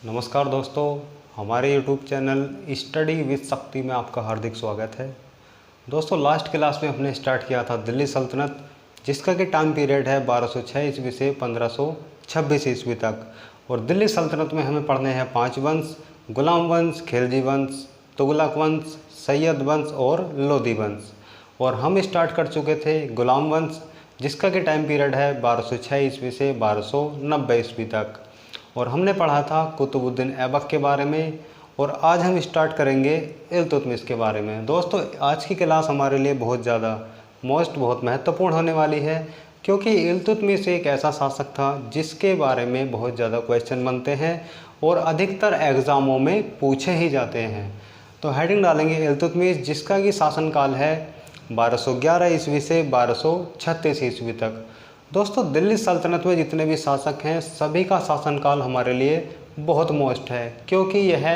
नमस्कार दोस्तों, हमारे YouTube चैनल स्टडी विद शक्ति में आपका हार्दिक स्वागत है। दोस्तों, लास्ट क्लास में हमने स्टार्ट किया था दिल्ली सल्तनत, जिसका कि टाइम पीरियड है 1206 ईस्वी से 1526 ईस्वी तक। और दिल्ली सल्तनत में हमें पढ़ने हैं 5 वंश: गुलाम वंश, खिलजी वंश, तुगलक वंश, सैयद वंश और लोधी वंश। और हम स्टार्ट कर चुके थे गुलाम वंश, जिसका कि टाइम पीरियड है 1206 ईस्वी से 1290 ईस्वी तक। और हमने पढ़ा था कुतुबुद्दीन ऐबक के बारे में। और आज हम स्टार्ट करेंगे इल्तुतमिश के बारे में। दोस्तों, आज की क्लास हमारे लिए बहुत महत्वपूर्ण होने वाली है, क्योंकि इल्तुतमिश एक ऐसा शासक था जिसके बारे में बहुत ज़्यादा क्वेश्चन बनते हैं और अधिकतर एग्ज़ामों में पूछे ही जाते हैं। तो हेडिंग डालेंगे इल्तुतमिश, जिसका कि शासनकाल है 1211 ईस्वी से 1236 ईस्वी तक। दोस्तों, दिल्ली सल्तनत में जितने भी शासक हैं, सभी का शासनकाल हमारे लिए बहुत मोस्ट है, क्योंकि यह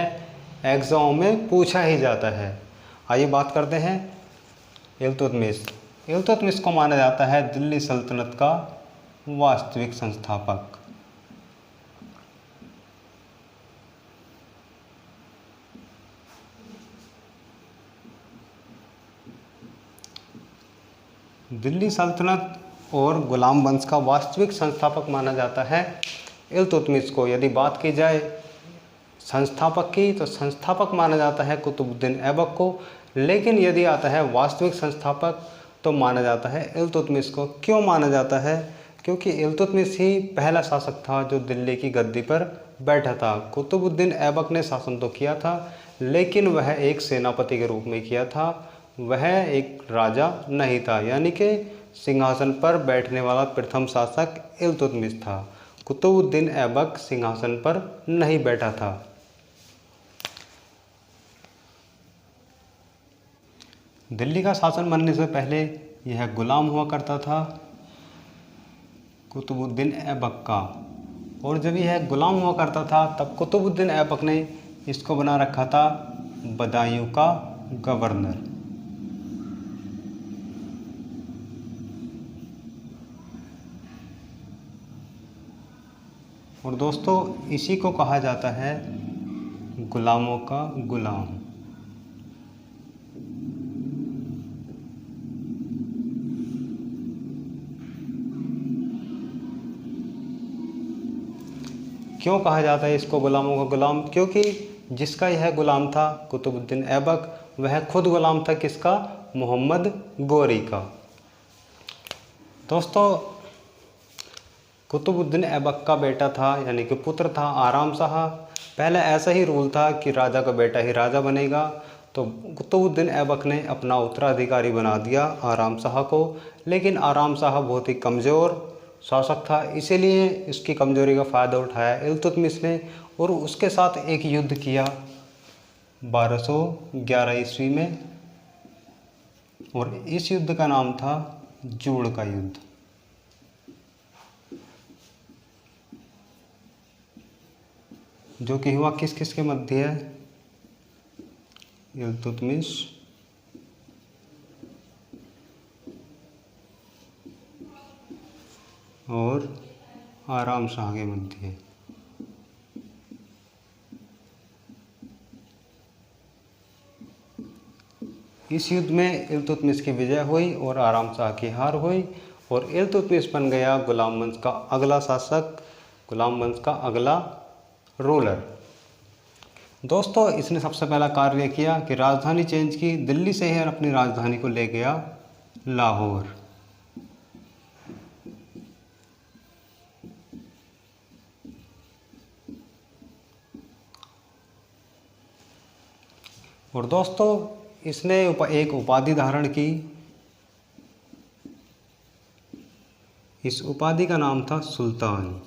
एग्ज़ाम में पूछा ही जाता है। आइए बात करते हैं इल्तुतमिश। इल्तुतमिश को माना जाता है दिल्ली सल्तनत का वास्तविक संस्थापक। दिल्ली सल्तनत और गुलाम वंश का वास्तविक संस्थापक माना जाता है इल्तुतमिश को। यदि बात की जाए संस्थापक की, तो संस्थापक माना जाता है कुतुबुद्दीन ऐबक को, लेकिन यदि आता है वास्तविक संस्थापक तो माना जाता है इल्तुतमिश को। क्यों माना जाता है? क्योंकि इल्तुतमिश ही पहला शासक था जो दिल्ली की गद्दी पर बैठा था। कुतुबुद्दीन ऐबक ने शासन तो किया था, लेकिन वह एक सेनापति के रूप में किया था, वह एक राजा नहीं था। यानी कि सिंहासन पर बैठने वाला प्रथम शासक इल्तुतमिश था। कुतुबुद्दीन ऐबक सिंहासन पर नहीं बैठा था। दिल्ली का शासन बनने से पहले यह गुलाम हुआ करता था कुतुबुद्दीन ऐबक का। और जब यह गुलाम हुआ करता था, तब कुतुबुद्दीन ऐबक ने इसको बना रखा था बदायूं का गवर्नर। और दोस्तों, इसी को कहा जाता है गुलामों का गुलाम। क्यों कहा जाता है इसको गुलामों का गुलाम? क्योंकि जिसका यह गुलाम था कुतुबुद्दीन ऐबक, वह खुद गुलाम था किसका? मोहम्मद गोरी का। दोस्तों, कुतुबुद्दीन ऐबक का बेटा था, यानी कि पुत्र था आराम शाह। पहले ऐसा ही रूल था कि राजा का बेटा ही राजा बनेगा, तो कुतुबुद्दीन ऐबक ने अपना उत्तराधिकारी बना दिया आराम शाह को। लेकिन आराम शाह बहुत ही कमज़ोर शासक था, इसीलिए इसकी कमज़ोरी का फ़ायदा उठाया इल्तुतमिश ने और उसके साथ एक युद्ध किया 1211 ईस्वी में। और इस युद्ध का नाम था जूड़ का युद्ध। जो कि हुआ किस किस के मध्य है? इल्तुतमिश और आराम शाह के मध्य। इस युद्ध में इल्तुतमिश की विजय हुई और आराम शाह की हार हुई, और इल्तुतमिश बन गया गुलाम वंश का अगला शासक, गुलाम वंश का अगला रूलर। दोस्तों, इसने सबसे पहला कार्य किया कि राजधानी चेंज की, दिल्ली से ही अपनी राजधानी को ले गया लाहौर। और दोस्तों, इसने एक उपाधि धारण की। इस उपाधि का नाम था सुल्तान।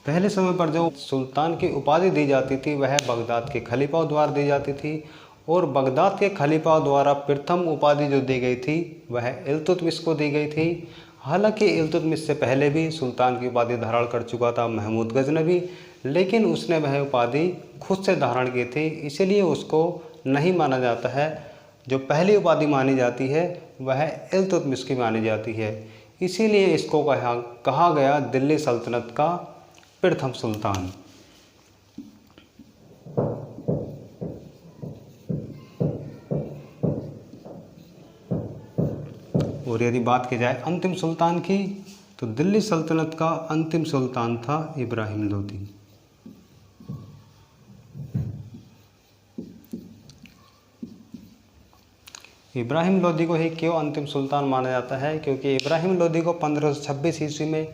पहले समय पर जो सुल्तान की उपाधि दी जाती थी, वह बगदाद के खलीफा द्वारा दी जाती थी। और बगदाद के खलीफा द्वारा प्रथम उपाधि जो दी गई थी, वह इल्तुतमिश को दी गई थी। हालांकि इल्तुतमिश से पहले भी सुल्तान की उपाधि धारण कर चुका था महमूद गजनवी, लेकिन उसने वह उपाधि खुद से धारण की थी, इसीलिए उसको नहीं माना जाता है। जो पहली उपाधि मानी जाती है वह इल्तुतमिश की मानी जाती है। इसीलिए इसको कहा गया दिल्ली सल्तनत का प्रथम सुल्तान। और यदि बात की जाए अंतिम सुल्तान की, तो दिल्ली सल्तनत का अंतिम सुल्तान था इब्राहिम लोदी। इब्राहिम लोदी को ही क्यों अंतिम सुल्तान माना जाता है? क्योंकि इब्राहिम लोदी को 1526 ईस्वी में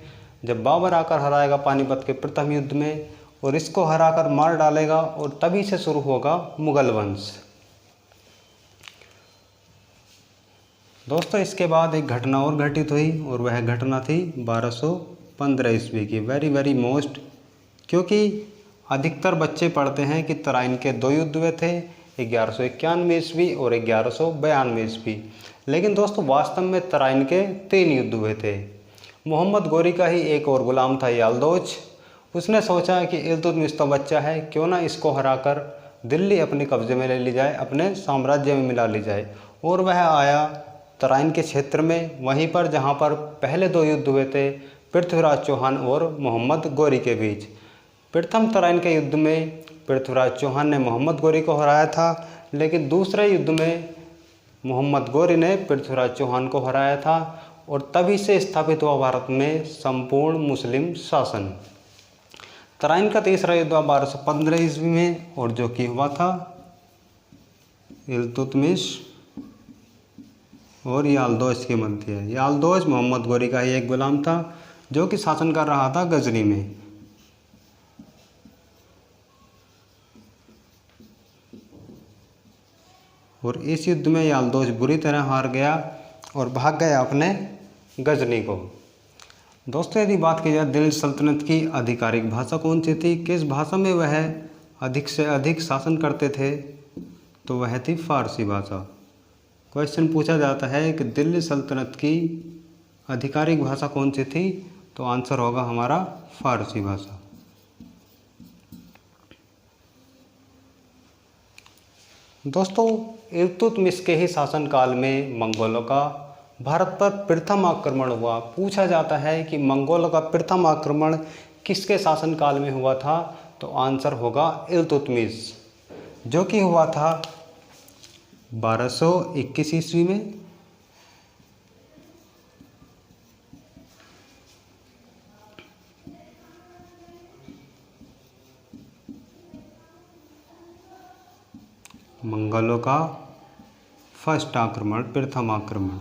जब बाबर आकर हराएगा पानीपत के प्रथम युद्ध में, और इसको हराकर मार डालेगा, और तभी से शुरू होगा मुगल वंश। दोस्तों इसके बाद एक घटना और घटित हुई, और वह घटना थी 1215 ईस्वी की, वेरी मोस्ट, क्योंकि अधिकतर बच्चे पढ़ते हैं कि तराइन के 2 युद्ध हुए थे, 1191 ईस्वी और 1192 ईस्वी। लेकिन दोस्तों वास्तव में तराइन के 3 युद्ध हुए थे। मोहम्मद गोरी का ही एक और गुलाम था याल्दोज। उसने सोचा कि इल्तुतमिश तो बच्चा है, क्यों ना इसको हराकर दिल्ली अपने कब्जे में ले ली जाए, अपने साम्राज्य में मिला ली जाए। और वह आया तराइन के क्षेत्र में, वहीं पर जहां पर पहले 2 युद्ध हुए थे पृथ्वीराज चौहान और मोहम्मद गोरी के बीच। प्रथम तराइन के युद्ध में पृथ्वीराज चौहान ने मोहम्मद गोरी को हराया था, लेकिन दूसरे युद्ध में मोहम्मद गोरी ने पृथ्वीराज चौहान को हराया था, और तभी से स्थापित हुआ भारत में संपूर्ण मुस्लिम शासन। तराइन का तीसरा युद्ध हुआ 1215 ईस्वी में, और जो कि हुआ था इल्तुतमिश और याल्दोज के मध्य। याल्दोज मोहम्मद गोरी का ही एक गुलाम था, जो कि शासन कर रहा था गजनी में। और इस युद्ध में याल्दोज बुरी तरह हार गया और भाग गया अपने गजनी को। दोस्तों यदि बात की जाए दिल्ली सल्तनत की आधिकारिक भाषा कौन सी थी, किस भाषा में वह अधिक से अधिक शासन करते थे, तो वह थी फारसी भाषा। क्वेश्चन पूछा जाता है कि दिल्ली सल्तनत की आधिकारिक भाषा कौन सी थी, तो आंसर होगा हमारा फारसी भाषा। दोस्तों इल्तुतमिश के ही शासनकाल में मंगोलों का भारत पर प्रथम आक्रमण हुआ। पूछा जाता है कि मंगोलों का प्रथम आक्रमण किसके शासनकाल में हुआ था, तो आंसर होगा इल्तुतमिश, जो कि हुआ था 1221 ईस्वी में। मंगोलों का फर्स्ट आक्रमण, प्रथम आक्रमण,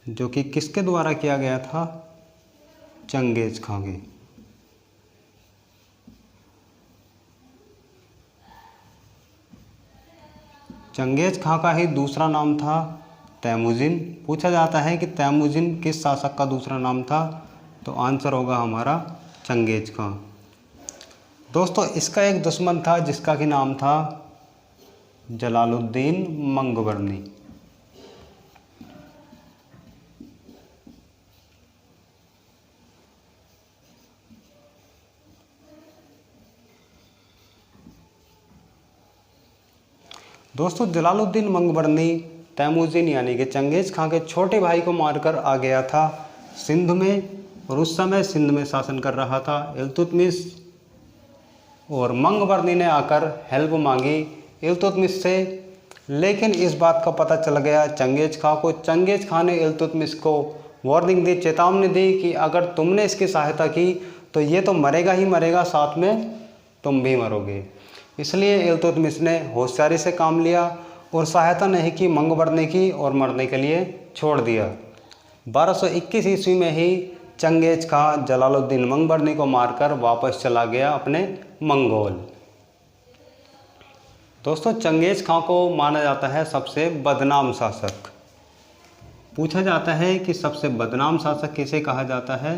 जो कि किसके द्वारा किया गया था, चंगेज खां के। चंगेज खां का ही दूसरा नाम था तैमुजिन। पूछा जाता है कि तैमुजिन किस शासक का दूसरा नाम था, तो आंसर होगा हमारा चंगेज खां। दोस्तों इसका एक दुश्मन था जिसका कि नाम था जलालुद्दीन मंगवर्नी। दोस्तों जलालुद्दीन मंगवर्नी तैमुजिन यानी कि चंगेज खां के छोटे भाई को मारकर आ गया था सिंध में, और उस समय सिंध में शासन कर रहा था इल्तुतमिश। और मंगवर्नी ने आकर हेल्प मांगी इल्तुतमिश से, लेकिन इस बात का पता चल गया चंगेज खां को। चंगेज खां ने इल्तुतमिश को वार्निंग दी, चेतावनी दी कि अगर तुमने इसकी सहायता की तो ये तो मरेगा ही मरेगा, साथ में तुम भी मरोगे। इसलिए इल्तुतमिश ने होशियारी से काम लिया और सहायता नहीं की मंगवर्नी की, और मरने के लिए छोड़ दिया। 1221 ईस्वी में ही चंगेज खां जलालुद्दीन मंगवर्नी को मारकर वापस चला गया अपने मंगोल। दोस्तों चंगेज खां को माना जाता है सबसे बदनाम शासक। पूछा जाता है कि सबसे बदनाम शासक किसे कहा जाता है,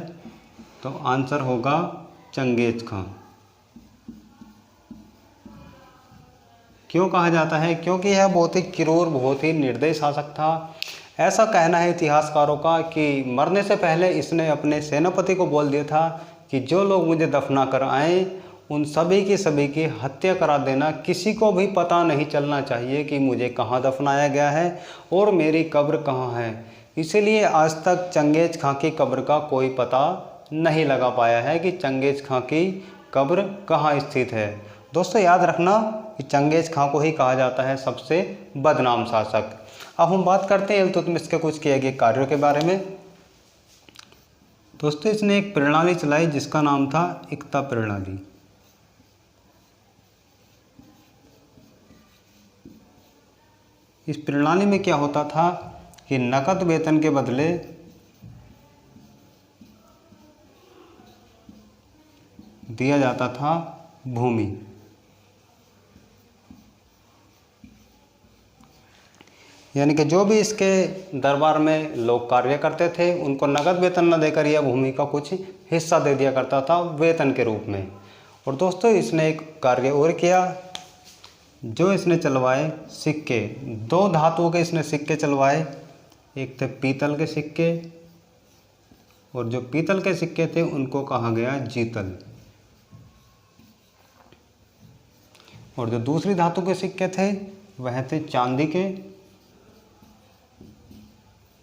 तो आंसर होगा चंगेज खां। क्यों कहा जाता है? क्योंकि यह बहुत ही क्रूर, बहुत ही निर्दयी शासक था। ऐसा कहना है इतिहासकारों का कि मरने से पहले इसने अपने सेनापति को बोल दिया था कि जो लोग मुझे दफना कर आए उन सभी की हत्या करा देना, किसी को भी पता नहीं चलना चाहिए कि मुझे कहाँ दफनाया गया है और मेरी कब्र कहाँ है। इसीलिए आज तक चंगेज़ खां की कब्र का कोई पता नहीं लगा पाया है कि चंगेज़ खां की कब्र कहाँ स्थित है। दोस्तों याद रखना कि चंगेज़ खां को ही कहा जाता है सबसे बदनाम शासक। अब हम बात करते हैं इल्तुतमिश के कुछ किए गए कार्यों के बारे में। दोस्तों इसने एक प्रणाली चलाई जिसका नाम था इक्ता प्रणाली। इस प्रणाली में क्या होता था कि नकद वेतन के बदले दिया जाता था भूमि। यानी कि जो भी इसके दरबार में लोग कार्य करते थे उनको नगद वेतन न देकर यह भूमि का कुछ हिस्सा दे दिया करता था वेतन के रूप में। और दोस्तों इसने एक कार्य और किया, जो इसने चलवाए सिक्के। 2 धातुओं के इसने सिक्के चलवाए, एक थे पीतल के सिक्के और जो पीतल के सिक्के थे उनको कहा गया जीतल, और जो दूसरी धातु के सिक्के थे वह थे चांदी के,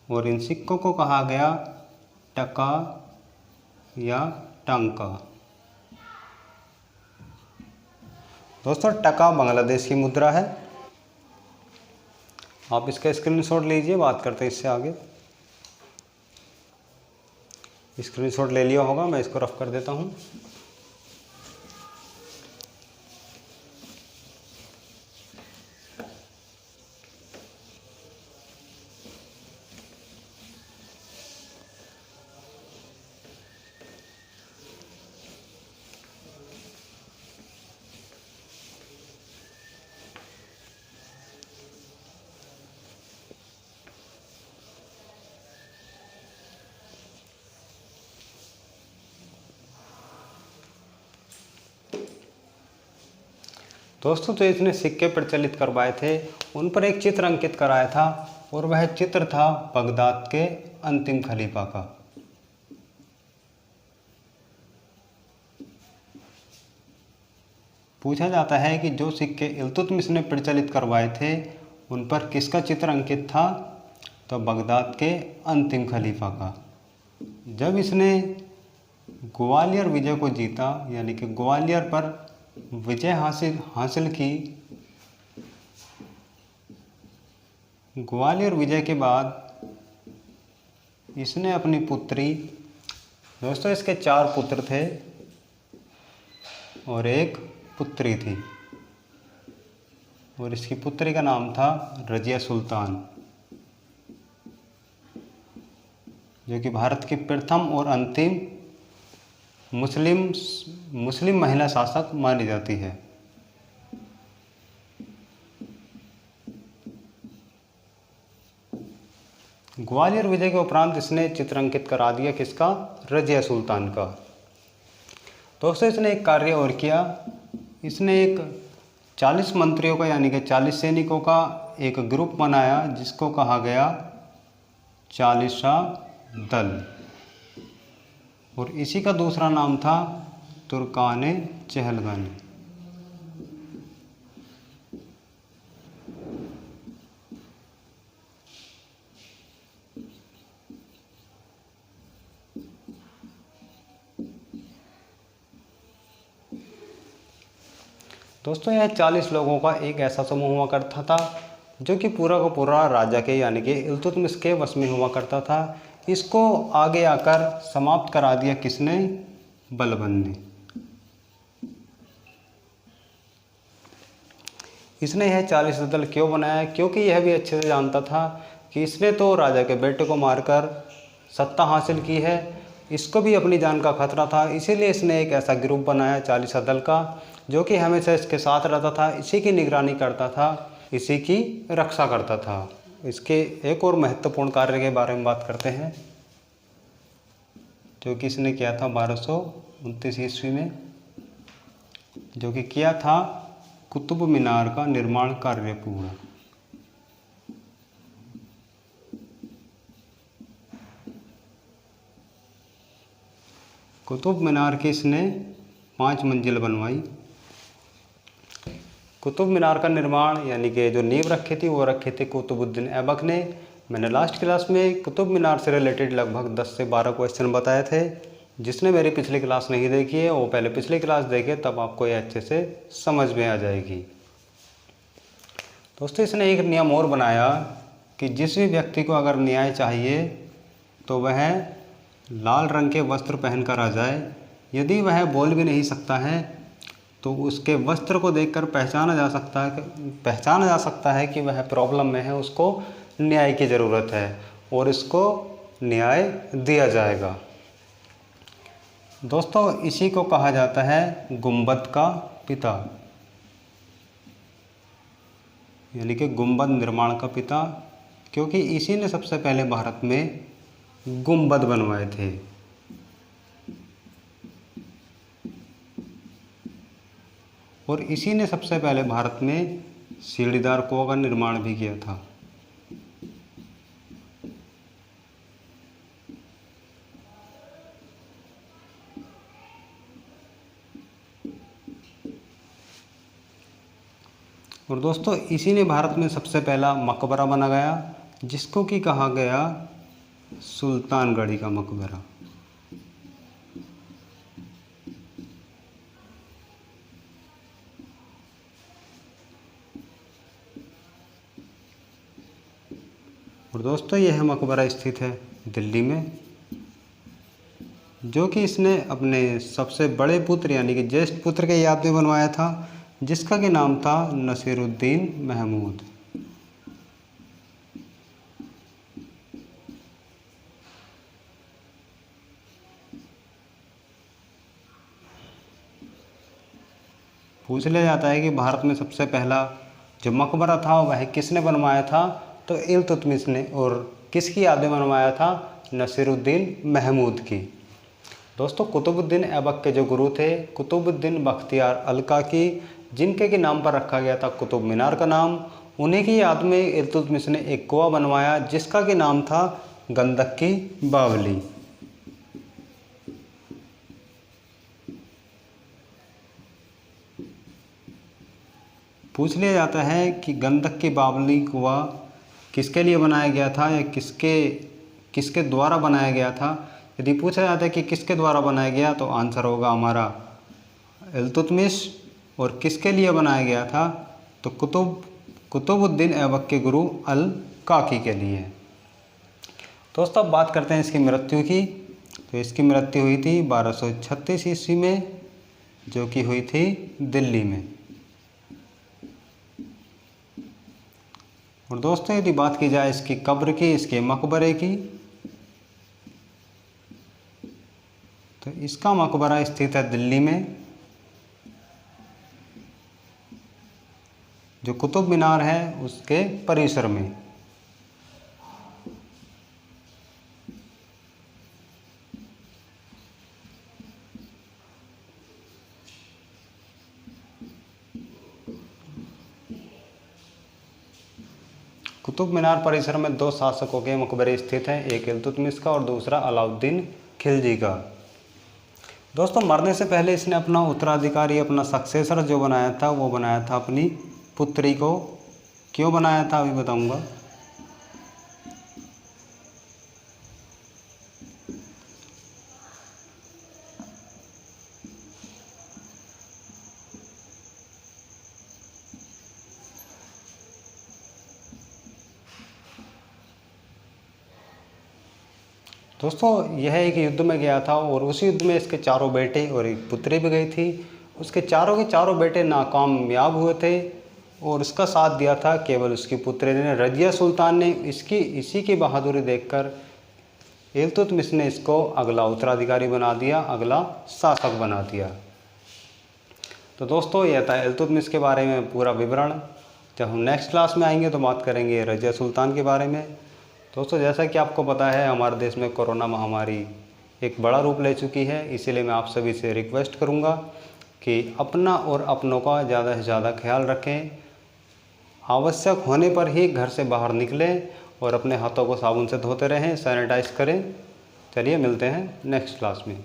और इन सिक्कों को कहा गया टका या टंका। दोस्तों टका बांग्लादेश की मुद्रा है, आप इसका स्क्रीनशॉट लीजिए, बात करते हैं इससे आगे। स्क्रीनशॉट ले लिया होगा, मैं इसको रफ कर देता हूँ। दोस्तों तो इसने सिक्के प्रचलित करवाए थे, उन पर एक चित्र अंकित कराया था और वह चित्र था बगदाद के अंतिम खलीफा का। पूछा जाता है कि जो सिक्के इल्तुतमिश ने प्रचलित करवाए थे उन पर किसका चित्र अंकित था, तो बगदाद के अंतिम खलीफा का। जब इसने ग्वालियर विजय को जीता, यानी कि ग्वालियर पर विजय हासिल की, ग्वालियर विजय के बाद इसने अपनी पुत्री, दोस्तों इसके 4 पुत्र थे और एक पुत्री थी, और इसकी पुत्री का नाम था रजिया सुल्तान, जो कि भारत की प्रथम और अंतिम मुस्लिम महिला शासक मानी जाती है। ग्वालियर विजय के उपरांत इसने चित्र अंकित करा दिया किसका, रजिया सुल्तान का। दोस्तों इसने एक कार्य और किया, इसने एक 40 मंत्रियों का यानी कि 40 सैनिकों का एक ग्रुप बनाया जिसको कहा गया 40वां दल, और इसी का दूसरा नाम था तुर्काने चहलगानी। दोस्तों यह 40 लोगों का एक ऐसा समूह हुआ करता था जो कि पूरा का पूरा राजा के यानी कि इल्तुतमिश के वश में हुआ करता था। इसको आगे आकर समाप्त करा दिया किसने, बलबन ने। इसने यह 40 दल क्यों बनाया, क्योंकि यह भी अच्छे से जानता था कि इसने तो राजा के बेटे को मारकर सत्ता हासिल की है, इसको भी अपनी जान का खतरा था। इसीलिए इसने एक ऐसा ग्रुप बनाया 40 दल का जो कि हमेशा इसके साथ रहता था, इसी की निगरानी करता था, इसी की रक्षा करता था। इसके एक और महत्वपूर्ण कार्य के बारे में बात करते हैं जो कि इसने किया था 1229 ईस्वी में, जो कि किया था कुतुब मीनार का निर्माण कार्य पूर्ण। कुतुब मीनार की इसने 5 मंजिल बनवाई। कुतुब मीनार का निर्माण यानी कि जो नींव रखी थी वो रखे थे कुतुबुद्दीन ऐबक ने। मैंने लास्ट क्लास में कुतुब मीनार से रिलेटेड लगभग 10 से 12 क्वेश्चन बताए थे। जिसने मेरी पिछली क्लास नहीं देखी है वो पहले पिछली क्लास देखे, तब आपको ये अच्छे से समझ में आ जाएगी। दोस्तों इसने एक नियम और बनाया कि जिस भी व्यक्ति को अगर न्याय चाहिए तो वह लाल रंग के वस्त्र पहनकर आ जाए। यदि वह बोल भी नहीं सकता है तो उसके वस्त्र को देखकर पहचाना जा सकता है कि वह प्रॉब्लम में है, उसको न्याय की ज़रूरत है और इसको न्याय दिया जाएगा। दोस्तों इसी को कहा जाता है गुंबद का पिता, यानी कि गुंबद निर्माण का पिता, क्योंकि इसी ने सबसे पहले भारत में गुंबद बनवाए थे। और इसी ने सबसे पहले भारत में सीढ़ीदार कुआं का निर्माण भी किया था। और दोस्तों इसी ने भारत में सबसे पहला मकबरा बनाया जिसको कि कहा गया सुल्तानगढ़ी का मकबरा। और दोस्तों यह मकबरा स्थित है दिल्ली में, जो कि इसने अपने सबसे बड़े पुत्र यानी कि ज्येष्ठ पुत्र के याद में बनवाया था, जिसका कि नाम था नसीरुद्दीन महमूद। पूछ लिया जाता है कि भारत में सबसे पहला जो मकबरा था वह किसने बनवाया था, तो इल्तुतमिश ने। और किसकी याद में बनवाया था? नसीरुद्दीन महमूद की। दोस्तों कुतुबुद्दीन ऐबक के जो गुरु थे कुतुबुद्दीन बख्तियार अलकाकी, जिनके के नाम पर रखा गया था कुतुब मीनार का नाम, उन्हीं की याद में इल्तुतमिश ने एक कुआं बनवाया जिसका कि नाम था गंधक की बावली। पूछ लिया जाता है कि गंधक की बावली कुआं किसके लिए बनाया गया था या किसके द्वारा बनाया गया था। यदि पूछा जाता है कि किसके द्वारा बनाया गया तो आंसर होगा हमारा इल्तुतमिश। और किसके लिए बनाया गया था तो कुतुबुद्दीन ऐबक के गुरु अल काकी के लिए। दोस्तों अब बात करते हैं इसकी मृत्यु की। तो इसकी मृत्यु हुई थी 1236 ईस्वी में, जो कि हुई थी दिल्ली में। और दोस्तों यदि बात की जाए इसकी कब्र की, इसके मकबरे की, तो इसका मकबरा स्थित है दिल्ली में। जो कुतुब मीनार है उसके परिसर में। कुतुब मीनार परिसर में 2 शासकों के मकबरे स्थित हैं, एक इल्तुतमिश का और दूसरा अलाउद्दीन खिलजी का। दोस्तों मरने से पहले इसने अपना उत्तराधिकारी, अपना सक्सेसर जो बनाया था वो बनाया था अपनी पुत्री को। क्यों बनाया था अभी बताऊंगा। दोस्तों यह एक युद्ध में गया था और उस युद्ध में इसके 4 बेटे और एक पुत्री भी गई थी। उसके चारों के चारों बेटे नाकामयाब हुए थे और उसका साथ दिया था केवल उसकी पुत्री ने, रजिया सुल्तान ने। इसी की बहादुरी देखकर इल्तुतमिश ने इसको अगला उत्तराधिकारी बना दिया, अगला शासक बना दिया। तो दोस्तों यह था इल्तुतमिश के बारे में पूरा विवरण। जब हम नेक्स्ट क्लास में आएंगे तो बात करेंगे रजिया सुल्तान के बारे में। दोस्तों जैसा कि आपको पता है हमारे देश में कोरोना महामारी एक बड़ा रूप ले चुकी है, इसीलिए मैं आप सभी से रिक्वेस्ट करूंगा कि अपना और अपनों का ज़्यादा से ज़्यादा ख्याल रखें। आवश्यक होने पर ही घर से बाहर निकलें और अपने हाथों को साबुन से धोते रहें, सैनिटाइज करें। चलिए मिलते हैं नेक्स्ट क्लास में।